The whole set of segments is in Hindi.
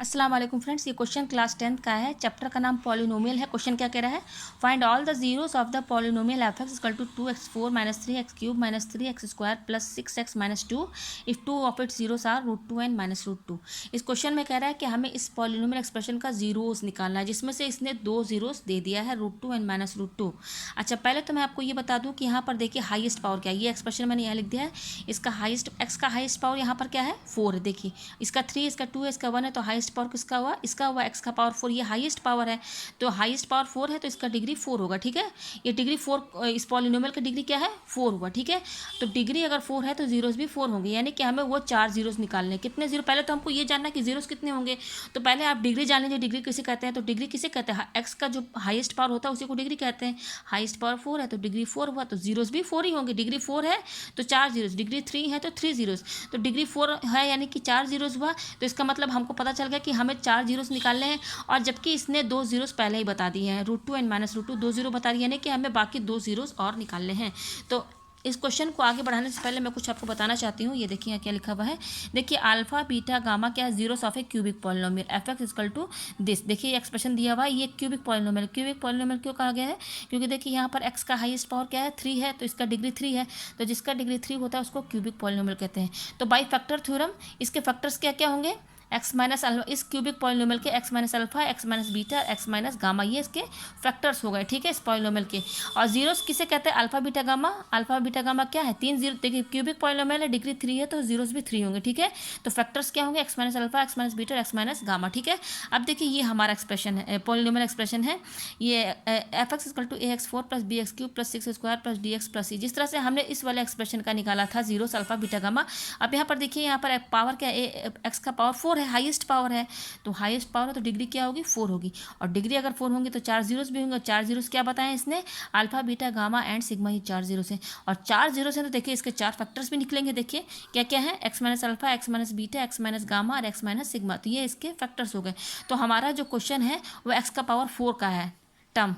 अस्सलाम वालेकुम फ्रेंड्स, ये क्वेश्चन क्लास 10th का है। चैप्टर का नाम पॉलिनोमियल है। क्वेश्चन क्या कह रहा है, find all the zeros of the polynomial F X equal to 2x4 minus 3x cube minus 3x square plus 6x minus 2 if two of its zeros are √2 and minus √2। इस क्वेश्चन में कह रहा है कि हमें इस पॉलिनोमियल एक्सप्रेशन का जीरोस निकालना है, जिसमें से इसने दो जीरोस दे दिया है, √2 एंड माइनस √2। अच्छा, पहले तो मैं आपको ये बता दूँ कि यहाँ पर देखिए हाईएस्ट पावर क्या है। ये एक्सप्रेशन मैंने यहाँ लिख दिया है। इसका हाईएस्ट एक्स का हाईएस्ट पावर यहाँ पर क्या है, 4 है। देखिए इसका 3, इसका 2 है, इसका 1 है, तो हाईएस्ट पावर किसका हुआ, इसका हुआ एक्स का पावर 4। ये हाईएस्ट पावर है, तो हाईएस्ट पावर 4 है, तो इसका डिग्री 4 होगा। ठीक है, ये डिग्री 4, इस पॉलिनोमियल का डिग्री क्या है, 4 हुआ। ठीक है, तो डिग्री अगर 4 है तो जीरोस भी 4 होंगे, यानी कि हमें वो 4 जीरोस निकालने। कितने जीरो, पहले तो हमको ये जानना है कि जीरोस कितने होंगे। तो पहले आप डिग्री जान लीजिए, डिग्री किसे कहते हैं। तो डिग्री किसे कहते हैं, एक्स का जो हाईएस्ट पावर होता है उसी को डिग्री कहते हैं। हाईएस्ट पावर 4 है तो डिग्री 4 हुआ, तो जीरोस भी 4 ही होंगे। डिग्री 4 है तो 4 जीरोस, डिग्री 3 है तो 3 जीरोस, तो डिग्री 4 है यानी कि 4 जीरोस हुआ। तो इसका मतलब हमको पता चल गया कि हमें 4 जीरोस निकालने हैं, और जबकि इसने 2 जीरोस पहले ही बता दिए हैं, √2 एंड माइनस √2 2 जीरो बता दिए, यानी कि हमें बाकी 2 जीरोस और निकालने हैं। तो इस क्वेश्चन को आगे बढ़ाने से पहले मैं कुछ आपको बताना चाहती हूँ। ये देखिए क्या लिखा हुआ है। देखिए अल्फा बीटा गामा क्या है, zeros of a cubic polynomial F X equal to this. देखिए ये एक्सप्रेशन दिया हुआ है, ये क्यूबिक पॉलिनोमियल। क्यूबिक पॉलिनोमियल क्यों कहा गया है, क्योंकि देखिए यहाँ पर एक्स का हाईएस्ट पावर क्या है, 3 है, तो इसका डिग्री 3 है, तो जिसका डिग्री 3 होता है उसको क्यूबिक पॉलिनोमियल कहते हैं। तो बाई फैक्टर थ्योरम इसके फैक्टर्स क्या क्या होंगे, एक्स माइनस अल्फा, इस क्यूबिक पॉलिनोमियल के x minus alpha, x minus beta, x minus gamma, ये इसके फैक्टर्स हो गए। ठीक है, इस पॉलिनोमियल के। और जीरोस किसे कहते हैं, alpha beta gamma. Alpha beta gamma क्या है, 3 जीरो। देखिए क्यूबिक पॉलिनोमियल है, डिग्री 3 है, तो जीरोस भी 3 होंगे। ठीक है, तो फैक्टर्स क्या होंगे, x minus alpha, x minus beta, x minus gamma. ठीक है, अब देखिए ये हमारा एक्सप्रेशन है, पॉलिनोमियल एक्सप्रेशन है। ये F X equal to ax4 plus bx cube plus 6 square plus dx plus c। जिस तरह से हमने इस वाले एक्सप्रेशन का निकाला था, जीरोस अल्फा बीटा गामा। अब यहाँ पर देखिए, यहाँ पर पावर क्या है, एक्स का पावर 4 है, हाईएस्ट पावर है, तो हाईएस्ट पावर है तो डिग्री क्या होगी, 4 होगी। और डिग्री अगर 4 होंगी तो 4 जीरोस भी होंगे। 4 जीरोस क्या बताएं इसने, alpha beta gamma and sigma, ये 4 जीरोस हैं। और 4 जीरोस हैं तो देखिए इसके 4 फैक्टर्स भी निकलेंगे। देखिए क्या क्या है, x minus alpha, x minus beta, x minus gamma और एक्स माइनस सिग्मा, तो ये इसके फैक्टर्स हो गए। तो हमारा जो क्वेश्चन है वो एक्स का पावर 4 का है टर्म।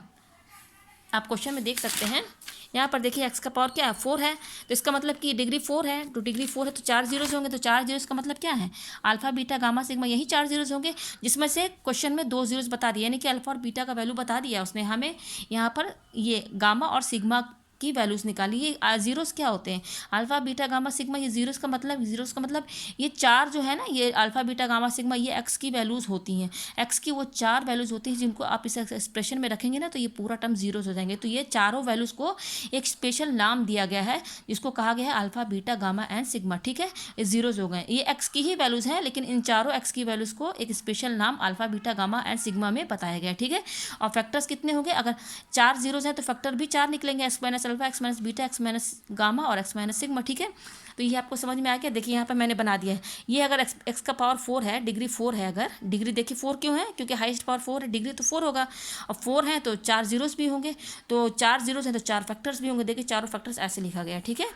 आप क्वेश्चन में देख सकते हैं, यहाँ पर देखिए एक्स का पावर क्या है, 4 है, तो इसका मतलब कि डिग्री 4 है, तो डिग्री 4 है तो 4 जीरोस होंगे। तो 4 जीरोस का मतलब क्या है, अल्फा बीटा गामा सिग्मा, यही 4 जीरोस होंगे, जिसमें से क्वेश्चन में 2 जीरोस बता दिए, यानी कि अल्फा और बीटा का वैल्यू बता दिया उसने हमें। यहाँ पर ये गामा और सिग्मा की वैल्यूज निकाली। ये जीरोस क्या होते हैं, अल्फा बीटा गामा सिग्मा, ये जीरोस का मतलब ये 4 जो है ना, ये अल्फा बीटा गामा सिग्मा, ये एक्स की वैल्यूज होती हैं। एक्स की वो 4 वैल्यूज होती हैं जिनको आप इस एक्सप्रेशन में रखेंगे ना, तो ये पूरा टर्म जीरोस हो जाएंगे। तो ये चारों वैल्यूज को एक स्पेशल नाम दिया गया है, जिसको कहा गया है alpha beta gamma and sigma. ठीक है, ये जीरोस हो गए, ये एक्स की ही वैल्यूज हैं, लेकिन इन चारों एक्स की वैल्यूज को एक स्पेशल नाम alpha beta gamma and sigma में बताया गया। ठीक है, और फैक्टर्स कितने होंगे, अगर 4 जीरोस हैं तो फैक्टर भी 4 निकलेंगे, x minus alpha, x minus beta, x minus gamma और एक्स माइनस सिग्मा। ठीक है, तो ये आपको समझ में आ गया। देखिए यहाँ पर मैंने बना दिया है, ये अगर एक्स का पावर 4 है, डिग्री 4 है, अगर डिग्री देखिए 4 क्यों है, क्योंकि हाईएस्ट पावर 4 है, डिग्री तो 4 होगा। और 4 है तो 4 जीरोस भी होंगे, तो 4 जीरोस हैं तो 4 फैक्टर्स भी होंगे। देखिए चारों फैक्टर्स ऐसे लिखा गया है। ठीक है,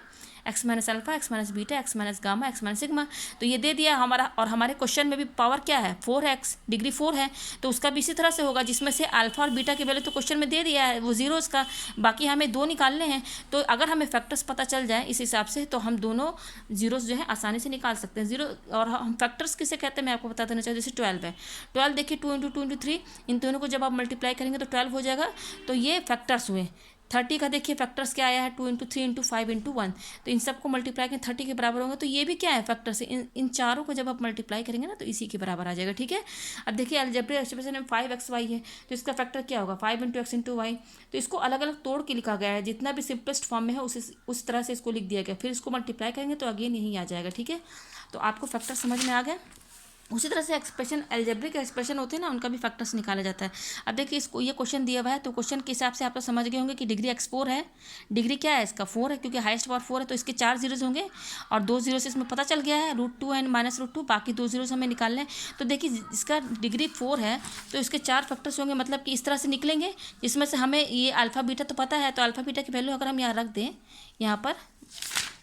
x minus alpha, x minus beta, x minus gamma, x minus sigma, तो ये दे दिया हमारा। और हमारे क्वेश्चन में भी पावर क्या है, 4 है, एक्स डिग्री 4 है, तो उसका भी इसी तरह से होगा, जिसमें से अल्फा और बीटा की वैल्यू तो क्वेश्चन में दे दिया है, वो जीरोस का, बाकी हमें 2 निकालने हैं। तो अगर हमें फैक्टर्स पता चल जाए इस हिसाब से, तो हम दोनों जीरोस जो है आसानी से निकाल सकते हैं। जीरो और हम फैक्टर्स किसे कहते हैं मैं आपको बता देना चाहिए। जैसे 12 है, 12 देखिए 2 इंटू 2 इंटू 3, इन दोनों को जब आप मल्टीप्लाई करेंगे तो 12 हो जाएगा, तो ये फैक्टर्स हुए। 30 का देखिए फैक्टर्स क्या आया है, 2 इंटू 3 इंटू 5 इंटू 1, तो इन सबको मल्टीप्लाई करें 30 के बराबर होंगे, तो ये भी क्या है, फैक्टर्स है। इन चारों को जब आप मल्टीप्लाई करेंगे ना, तो इसी के बराबर आ जाएगा। ठीक है, अब देखिए अलजेब्रिक एक्सप्रेशन में 5xy है, तो इसका फैक्टर क्या होगा, 5 इंटू एक्स इंटू वाई। तो इसको अलग अलग तोड़ के लिखा गया है, जितना भी सिंपलेस्ट फॉर्म में है उस तरह से इसको लिख दिया गया, फिर इसको मल्टीप्लाई करेंगे तो अगेन यही आ जाएगा। ठीक है, तो आपको फैक्टर समझ में आ गया। उसी तरह से एक्सप्रेशन, अलजेब्रिक एक्सप्रेशन होते हैं ना, उनका भी फैक्टर्स निकाला जाता है। अब देखिए इसको, ये क्वेश्चन दिया हुआ है, तो क्वेश्चन के हिसाब से आप तो समझ गए होंगे कि डिग्री x4 है, डिग्री क्या है इसका, 4 है, क्योंकि हाईएस्ट पावर 4 है, तो इसके 4 जीरोस होंगे, और 2 जीरोस इसमें पता चल गया है, √2 एंड माइनस √2, बाकी 2 जीरोस हमें निकालने हैं। तो देखिए इसका डिग्री 4 है, तो इसके 4 फैक्टर्स होंगे, मतलब कि इस तरह से निकलेंगे, जिसमें से हमें ये अल्फा बीटा तो पता है, तो अल्फा बीटा की वैल्यू अगर हम यहाँ रख दें, यहाँ पर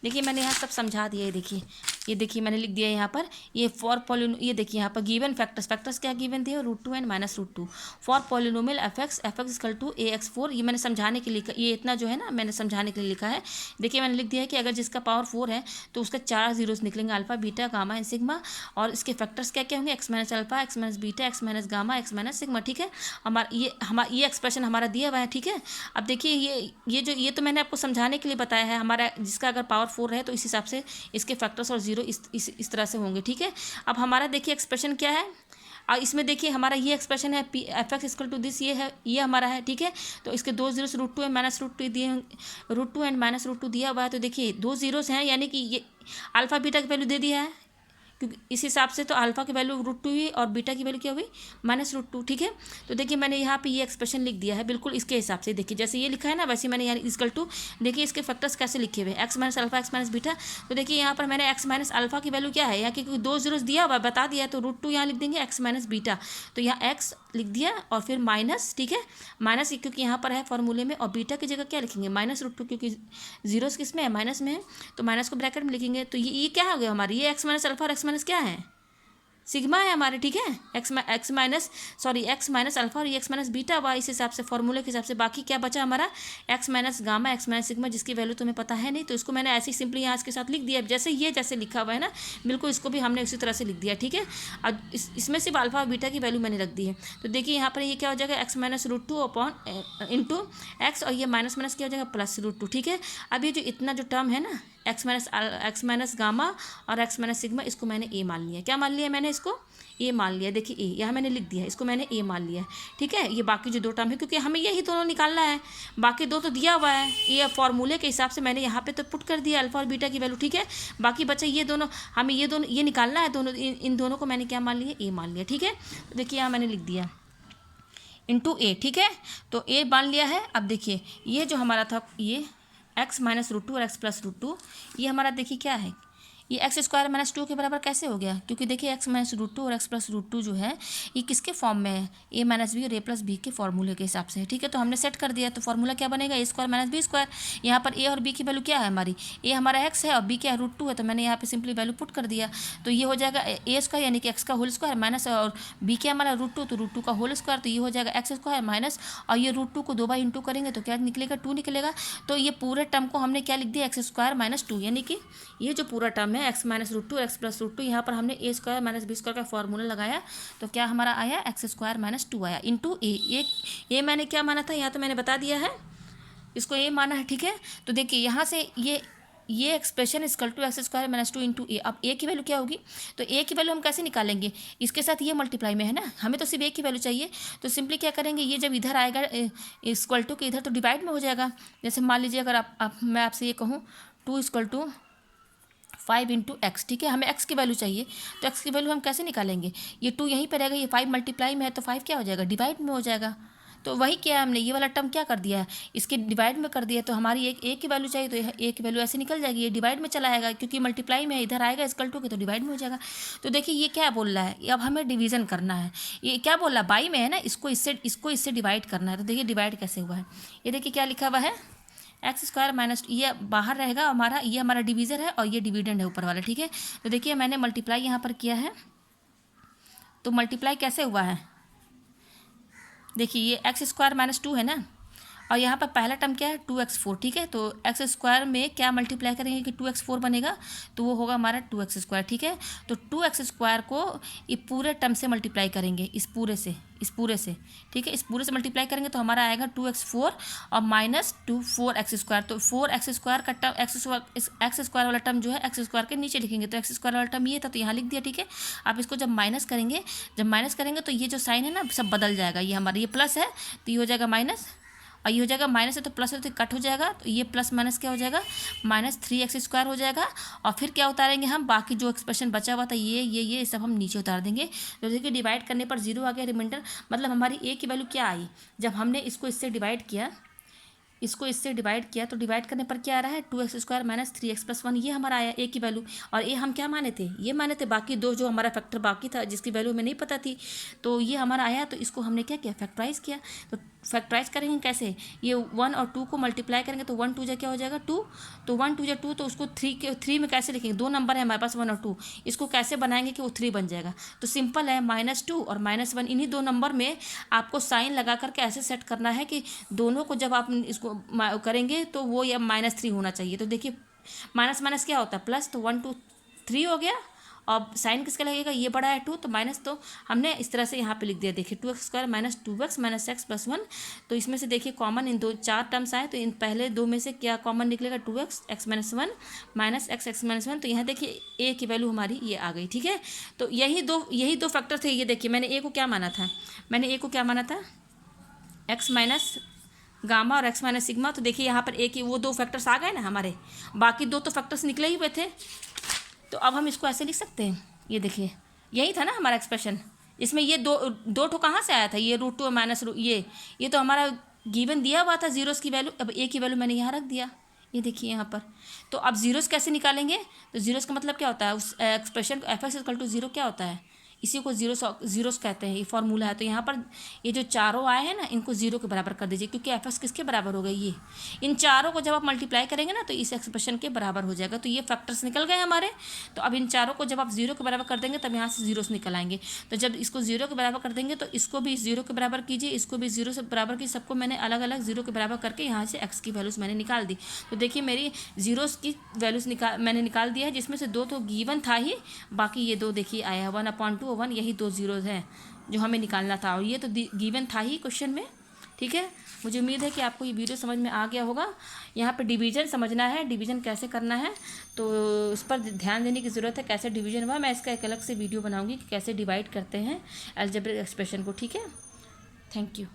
देखिए मैंने यहाँ सब समझा दिया है। देखिए ये देखिए मैंने लिख दिया है यहाँ पर, ये फॉर पॉलिनो, ये देखिए यहाँ पर गिवन फैक्टर्स क्या गिवन थे, √2 and -√2 for polynomial F X equal to AX4। ये मैंने समझाने के लिए लिखा, ये इतना जो है ना मैंने समझाने के लिए लिखा है। देखिए मैंने लिख दिया है कि अगर जिसका पावर 4 है तो उसके 4 जीरोस निकलेंगे, alpha beta gamma and sigma, और इसके फैक्टर्स क्या क्या होंगे, x minus alpha, x minus beta, x minus gamma, x minus sigma. ठीक है, ये एक्सप्रेशन हमारा दिया हुआ है। ठीक है, अब देखिए ये तो मैंने आपको समझाने के लिए बताया है, हमारा जिसका अगर पावर 4 है तो इस हिसाब से इसके फैक्टर्स और जीरो इस तरह से होंगे। ठीक है, अब हमारा देखिए एक्सप्रेशन क्या है, और इसमें देखिए हमारा ये एक्सप्रेशन है f(x) इक्वल टू दिस, ये है, ये हमारा है। ठीक है, तो इसके 2 जीरोस √2 एंड -√2 दिए, √2 एंड -√2 दिया हुआ है। तो देखिए 2 जीरोस हैं, यानी कि ये अल्फा बीटा की वैल्यू दे दिया है, क्योंकि इस हिसाब से तो अल्फा की वैल्यू √2 हुई और बीटा की वैल्यू क्या हुई -√2। ठीक है, तो देखिए मैंने यहाँ पे ये एक्सप्रेशन लिख दिया है बिल्कुल इसके हिसाब से। देखिए जैसे ये लिखा है ना, वैसे मैंने यहाँ इक्वल टू, देखिए इसके फैक्टर्स कैसे लिखे हुए, x minus alpha, x minus beta. तो देखिए यहाँ पर मैंने x माइनस अल्फा की वैल्यू क्या है, यहाँ क्योंकि 2 जीरोस दिया हुआ बता दिया, तो √2 यहाँ लिख देंगे, x माइनस बीटा, तो यहाँ x लिख दिया और फिर माइनस। ठीक है, माइनस क्योंकि यहाँ पर है फॉर्मूले में, और बीटा की जगह क्या लिखेंगे -√2, क्योंकि जीरोस किस में है, माइनस में है, तो माइनस को ब्रैकेट में लिखेंगे। तो ये क्या हो गया हमारी, ये x माइनस अल्फा और x माइनस क्या है, सिग्मा है हमारे। ठीक है, x माइनस अल्फा और ये x माइनस बीटा हुआ, इस हिसाब से फॉर्मूले के हिसाब से। बाकी क्या बचा हमारा, x minus gamma, x minus sigma, जिसकी वैल्यू तुम्हें पता है नहीं, तो इसको मैंने ऐसे ही सिंपली यहाँ इसके साथ लिख दिया, जैसे लिखा हुआ है ना, बिल्कुल इसको भी हमने उसी तरह से लिख दिया। ठीक है, अब इसमें सिर्फ अल्फा और बीटा की वैल्यू मैंने रख दी है। तो देखिए यहाँ पर ये क्या हो जाएगा, x minus √2 upon into x, और ये माइनस माइनस क्या हो जाएगा, +√2। ठीक है, अब ये जो इतना जो टर्म है ना, x माइनस गामा और x माइनस सिग्मा, इसको मैंने a मान लिया। क्या मान लिया मैंने, इसको a मान लिया। देखिए a यहाँ मैंने लिख दिया है, इसको मैंने a मान लिया है। ठीक है, ये बाकी जो 2 टर्म है, क्योंकि हमें यही दोनों निकालना है, बाकी 2 तो दिया हुआ है, ये फॉर्मूले के हिसाब से मैंने यहाँ पे तो पुट कर दिया अल्फा और बीटा की वैल्यू। ठीक है, बाकी बचा ये दोनों, हमें ये निकालना है, दोनों इन दोनों को मैंने क्या मान लिया, a मान लिया। ठीक है, तो देखिए यहाँ मैंने लिख दिया इंटू a। ठीक है, तो a मान लिया है। अब देखिए ये जो हमारा था, ये x माइनस √2 और x प्लस √2, ये हमारा देखिए क्या है, ये x स्क्वायर -2 के बराबर कैसे हो गया, क्योंकि देखिए x माइनस √2 और x प्लस √2 जो है ये किसके फॉर्म में है, a माइनस बी और a प्लस बी के फॉर्मूले के हिसाब से। ठीक है, तो हमने सेट कर दिया, तो फॉर्मूला क्या बनेगा, a square minus B square. यहाँ पर a और b की वैल्यू क्या है हमारी, a हमारा x है और b क्या है √2 है, तो मैंने यहाँ पे सिंपली वैल्यू पुट कर दिया। तो ये हो जाएगा a स्क्वायर यानी कि x का होल स्क्वायर माइनस, और b क्या हमारा √2, तो √2 का होल स्क्वायर, तो ये हो जाएगा x स्क्वायर माइनस, और ये √2 को 2 बार इंटू करेंगे तो क्या निकलेगा, 2 निकलेगा। तो ये पूरे टर्म को हमने क्या लिख दिया, x स्क्वायर -2, यानी कि ये जो पूरा टर्म है x माइनस √2 x प्लस √2, यहाँ पर हमने a square minus B square का फॉर्मूला लगाया, तो क्या हमारा आया, x स्क्वायर -2 आया इंटू a मैंने क्या माना था, यहाँ तो मैंने बता दिया है, इसको a माना है। ठीक है, तो देखिए यहाँ से ये expression equal to x square -2 into a। अब a की वैल्यू क्या होगी, तो a की वैल्यू हम कैसे निकालेंगे, इसके साथ ये मल्टीप्लाई में है ना, हमें तो सिर्फ a की वैल्यू चाहिए, तो सिंपली क्या करेंगे, ये जब इधर आएगा इक्वल टू के इधर, तो डिवाइड में हो जाएगा। जैसे मान लीजिए अगर मैं आपसे ये कहूँ 2 इक्वल टू 5 इंटू एक्स। ठीक है, हमें x की वैल्यू चाहिए, तो x की वैल्यू हम कैसे निकालेंगे, ये 2 यहीं पर रहेगा, ये 5 मल्टीप्लाई में है, तो 5 क्या हो जाएगा, डिवाइड में हो जाएगा। तो वही क्या है, हमने ये वाला टर्म क्या कर दिया है, इसके डिवाइड में कर दिया, तो हमारी एक a की वैल्यू चाहिए, तो a की वैल्यू ऐसे निकल जाएगी, ये डिवाइड में चला आएगा, क्योंकि मल्टीप्लाई में इधर आएगा इक्वल टू के, तो डिवाइड में हो जाएगा। तो देखिए ये क्या बोल रहा है, अब हमें डिवीजन करना है, ये क्या बोल रहा है, बाई में है ना, इसको इससे डिवाइड करना है। तो देखिए डिवाइड कैसे हुआ है, ये देखिए क्या लिखा हुआ है, एक्स स्क्वायर माइनस, ये बाहर रहेगा हमारा, ये हमारा डिवीज़र है और ये डिविडेंड है ऊपर वाला। ठीक है, तो देखिए मैंने मल्टीप्लाई यहाँ पर किया है, तो मल्टीप्लाई कैसे हुआ है, देखिए ये एक्स स्क्वायर -2 है ना, और यहाँ पर पहला टर्म क्या है 2x4। ठीक है, तो एक्स स्क्वायर में क्या मल्टीप्लाई करेंगे कि 2x4 बनेगा, तो वो होगा हमारा 2x स्क्वायर। ठीक है, तो 2x स्क्वायर को ये पूरे टर्म से मल्टीप्लाई करेंगे, इस पूरे से ठीक है, इस पूरे से मल्टीप्लाई करेंगे तो हमारा आएगा 2x4 और -2 4x स्क्वायर। तो 4x स्क्वायर का टर्म, एक्स स्क्वायर वाला टर्म जो है एक्स स्क्वायर के नीचे लिखेंगे, तो एक्स स्क्वायर वाला टर्म ये था, तो यहाँ लिख दिया। ठीक है, आप इसको जब माइनस करेंगे तो ये जो साइन है ना सब बदल जाएगा, ये हमारा ये प्लस है तो ये हो जाएगा माइनस, और ये हो जाएगा माइनस है तो प्लस है तो कट हो जाएगा, तो ये प्लस माइनस क्या हो जाएगा, -3x स्क्वायर हो जाएगा। और फिर क्या उतारेंगे हम, बाकी जो एक्सप्रेशन बचा हुआ था ये सब हम नीचे उतार देंगे। तो देखिए डिवाइड करने पर 0 आ गया रिमाइंडर, मतलब हमारी a की वैल्यू क्या आई, जब हमने इसको इससे डिवाइड किया, तो डिवाइड करने पर क्या आ रहा है, 2x स्क्वायर -3x + 1, ये हमारा आया a की वैल्यू। और a हम क्या माने थे, ये माने थे, बाकी 2 जो हमारा फैक्टर बाकी था जिसकी वैल्यू हमें नहीं पता थी, तो ये हमारा आया, तो इसको हमने क्या किया, फैक्टराइज किया। तो फैक्टराइज करेंगे कैसे, ये 1 और 2 को मल्टीप्लाई करेंगे तो 1 2 जा क्या हो जाएगा 2, तो 1 2 जा 2, तो उसको 3 में कैसे लिखेंगे, 2 नंबर है हमारे पास 1 और 2, इसको कैसे बनाएंगे कि वो 3 बन जाएगा। तो सिंपल है, -2 और -1 इन्हीं दो नंबर में आपको साइन लगा करके ऐसे सेट करना है कि दोनों को जब आप इसको करेंगे तो वो ये -3 होना चाहिए। तो देखिए माइनस माइनस क्या होता है प्लस, तो 1 2 3 हो गया, और साइन किसका लगेगा, ये बड़ा है 2 तो माइनस, तो हमने इस तरह से यहाँ पे लिख दिया। देखिए 2x² minus 2x minus x plus 1, तो इसमें से देखिए कॉमन इन 4 टर्म्स आए, तो इन पहले 2 में से क्या कॉमन निकलेगा 2x x minus 1 minus x minus 1, तो यहाँ देखिए a की वैल्यू हमारी ये आ गई। ठीक है, तो यही दो फैक्टर थे। ये देखिए मैंने a को क्या माना था, x माइनस गामा और x माइनस सिग्मा, तो देखिए यहाँ पर a की वो 2 फैक्टर्स आ गए ना हमारे, बाकी 2 तो फैक्टर्स निकले ही हुए थे। तो अब हम इसको ऐसे लिख सकते हैं, ये देखिए यही था ना हमारा एक्सप्रेशन, इसमें ये दो ठो कहाँ से आया था, ये √2 माइनस ये तो हमारा गिवन दिया हुआ था जीरोस की वैल्यू। अब a की वैल्यू मैंने यहाँ रख दिया, ये देखिए यहाँ पर। तो अब जीरोस कैसे निकालेंगे, तो जीरोस का मतलब क्या होता है, उस एक्सप्रेशन को f(x = 0) क्या होता है, इसी को जीरोस कहते हैं, ये फॉर्मूला है। तो यहाँ पर ये जो चारों आए हैं ना, इनको 0 के बराबर कर दीजिए, क्योंकि f(x) किसके बराबर हो गई, ये इन चारों को जब आप मल्टीप्लाई करेंगे ना तो इस एक्सप्रेशन के बराबर हो जाएगा। तो ये फैक्टर्स निकल गए हमारे। तो अब इन चारों को जब आप 0 के बराबर कर देंगे तब यहाँ से जीरोस निकल आएंगे। तो जब इसको 0 के बराबर कर देंगे तो इसको भी 0 के बराबर कीजिए, इसको भी 0 से बराबर की, सबको मैंने अलग अलग 0 के बराबर करके यहाँ से x की वैल्यूज़ मैंने निकाल दी। तो देखिए मेरी जीरोस की वैल्यूज़ मैंने निकाल दिया है, जिसमें से 2 तो गिवन था ही, बाकी ये 2 देखिए आया 1/2 और 1, यही 2 जीरोज़ हैं जो हमें निकालना था, और ये तो गिवन था ही क्वेश्चन में। ठीक है, मुझे उम्मीद है कि आपको ये वीडियो समझ में आ गया होगा। यहाँ पे डिवीज़न समझना है, डिवीज़न कैसे करना है, तो उस पर ध्यान देने की ज़रूरत है। कैसे डिवीज़न हुआ, मैं इसका एक अलग से वीडियो बनाऊंगी कि कैसे डिवाइड करते हैं अलजेब्रिक एक्सप्रेशन को। ठीक है, थैंक यू।